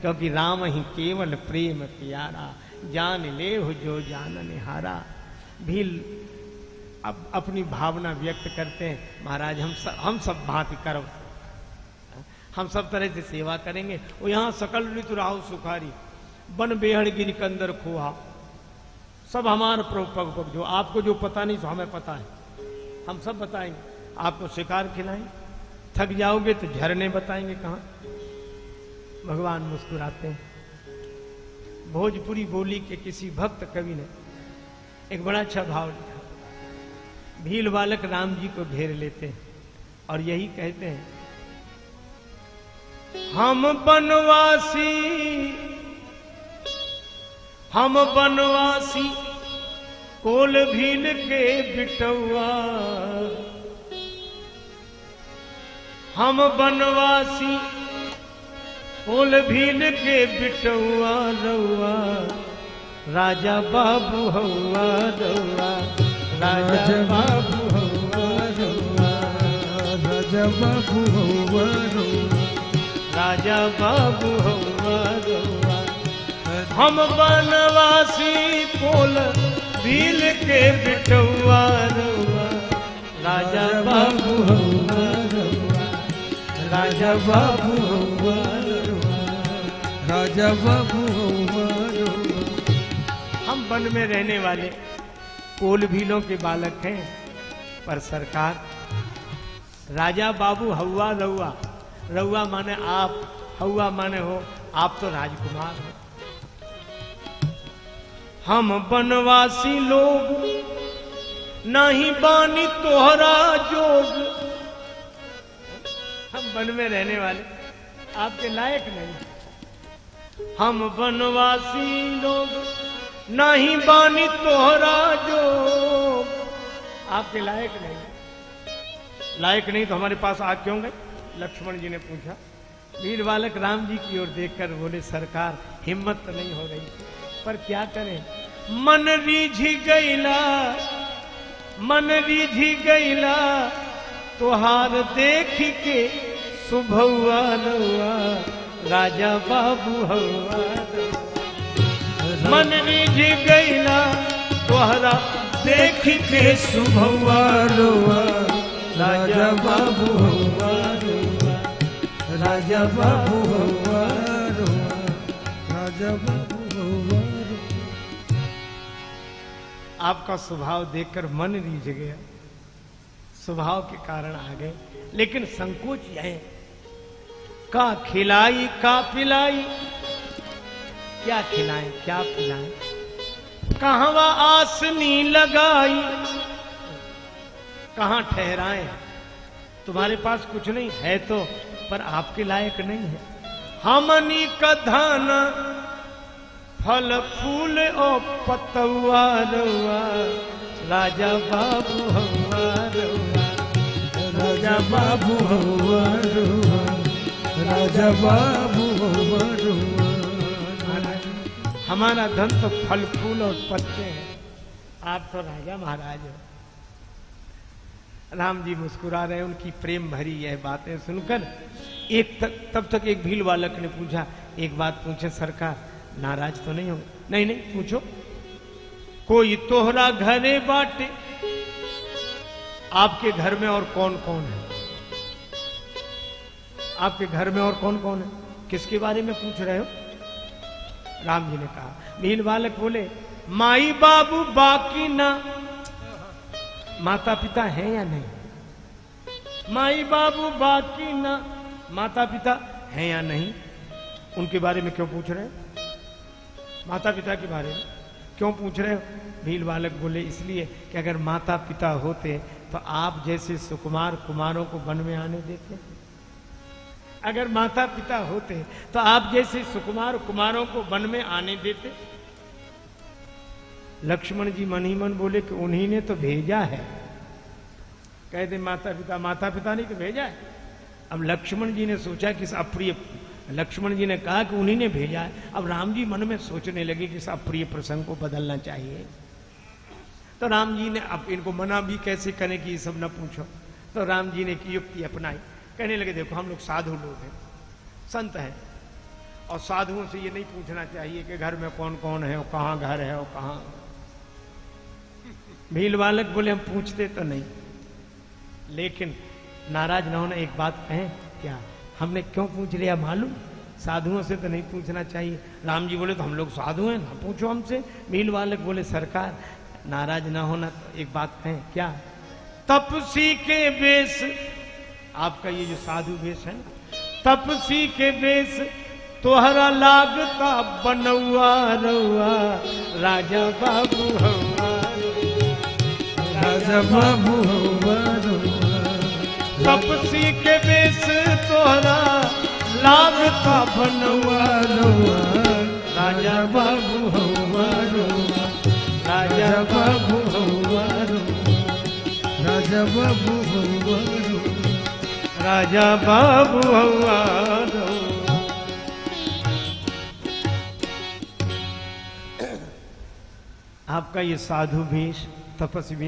क्योंकि राम ही केवल प्रेम प्यारा, जान ले हो जो जानने हारा। भील अब अपनी भावना व्यक्त करते हैं, महाराज हम सब भांति करो, हम सब तरह से सेवा करेंगे। वो यहाँ सकल ऋतु राहु सुखारी, बन बेहड़ गिरी कंदर खोहा, सब हमारे पग पग, जो आपको जो पता नहीं सो हमें पता है, हम सब बताएंगे। आपको शिकार खिलाएंगे, थक जाओगे तो झरने बताएंगे कहाँ। भगवान मुस्कुराते हैं। भोजपुरी बोली के किसी भक्त कवि ने एक बड़ा अच्छा भाव लिखा। भील बालक राम जी को घेर लेते हैं और यही कहते हैं, हम बनवासी कोल भील के बिटौआ, हम बनवासी कोल भील के बिटौआ रउआ, राजा बाबू हौआ रउआ, राजा बाबू हौआ रउआ, राजा बाबू हौआ रउआ, राजा बाबू हौआ रउआ। हम बनवासी कोल भील के बिटौआ रउआ, राजा बाबू हौआ रउआ, राजा बाबू हौआ रउआ, राजा बाबू हौआ रउआ। हम वन में रहने वाले कोल भीलों के बालक हैं, पर सरकार राजा बाबू हौआ रउआ, रउआ माने आप, हौआ माने हो, आप तो राजकुमार हो। हम बनवासी लोग नहीं बानी तोहरा जोग, हम वन में रहने वाले आपके लायक नहीं। हम बनवासी लोग नहीं बानी तोहरा जोग, आपके लायक नहीं। लायक नहीं तो हमारे पास आ क्यों गए? लक्ष्मण जी ने पूछा। वीर बालक राम जी की ओर देखकर बोले, सरकार हिम्मत तो नहीं हो रही, पर क्या करें, मन रीझी गईला, मन रीझी गईला, तोहार देख के सुभौआ रउआ, राजा बाबू हौआ रउआ। मन रीझी गईला तोहरा देख के सुभौआ रउआ, राजा बाबू हौआ रउआ, राजा बाबू हौआ रउआ, राजा बाबू हौआ रउआ। आपका स्वभाव देखकर मन रीझ गया, स्वभाव के कारण आ गए, लेकिन संकोच यह है, का खिलाई का पिलाई, क्या खिलाएं क्या पिलाएं, कहवा आसनी लगाई, कहां ठहराएं। तुम्हारे पास कुछ नहीं है तो, पर आपके लायक नहीं है। हमनी का धाना फल फूल और पतौआ रउआ, राजा बाबू हौआ रउआ, राजा बाबू हौआ रउआ, राजा बाबू हौआ रउआ। हमारा धन तो फल फूल और पत्ते हैं, आप तो राजा महाराज हो। राम जी मुस्कुरा रहे हैं, उनकी प्रेम भरी यह बातें सुनकर। तब तक एक भील बालक ने पूछा, एक बात पूछे सरकार, नाराज तो नहीं हो? नहीं नहीं पूछो। कोई तोहरा घरे बाटे, आपके घर में और कौन कौन है? आपके घर में और कौन कौन है? किसके बारे में पूछ रहे हो? राम जी ने कहा। भील बालक बोले, माई बाबू बाकी ना, माता पिता है या नहीं? माई बाबू बाकी ना, माता पिता है या नहीं? उनके बारे में क्यों पूछ रहे हो? माता पिता के बारे में क्यों पूछ रहे हो? भील बालक बोले, इसलिए कि अगर माता पिता होते तो आप जैसे सुकुमार कुमारों को वन में आने देते। अगर माता पिता होते तो आप जैसे सुकुमार कुमारों को वन में आने देते। लक्ष्मण जी मन ही मन बोले कि उन्हीं ने तो भेजा है। कहते माता पिता ने तो भेजा है। अब लक्ष्मण जी ने सोचा कि इस अप्रिय, लक्ष्मण जी ने कहा कि उन्हीं ने भेजा है। अब राम जी मन में सोचने लगे कि इस अप्रिय प्रसंग को बदलना चाहिए। तो राम जी ने अब इनको मना भी कैसे करें कि ये सब न पूछो। तो राम जी ने की युक्ति अपनाई, कहने लगे देखो हम लोग साधु लोग हैं, संत हैं, और साधुओं से ये नहीं पूछना चाहिए कि घर में कौन कौन है और कहाँ घर है और कहाँ। भील बालक बोले हम पूछते तो नहीं, लेकिन नाराज न होना, एक बात कहें क्या, हमने क्यों पूछ लिया मालूम? साधुओं से तो नहीं पूछना चाहिए। राम जी बोले तो हम लोग साधु हैं, ना पूछो हमसे। भील बालक बोले सरकार नाराज ना होना, तो एक बात कहें क्या, तपसी के वेश, आपका ये जो साधु वेश है ना, तपसी के वेश तोहरा लागता बनौआ रउआ राजा बाबू हवा, राजा बाबू हवा रउआ, तपसी के वेश तोहरा लागता बनौआ रउआ राजा बाबू हवा रउआ, राजा बाबू हवा रउआ, राजा बाबू हवा रउआ, राजा बाबू हवा रउआ। आपका ये साधु वेश, तपस्वी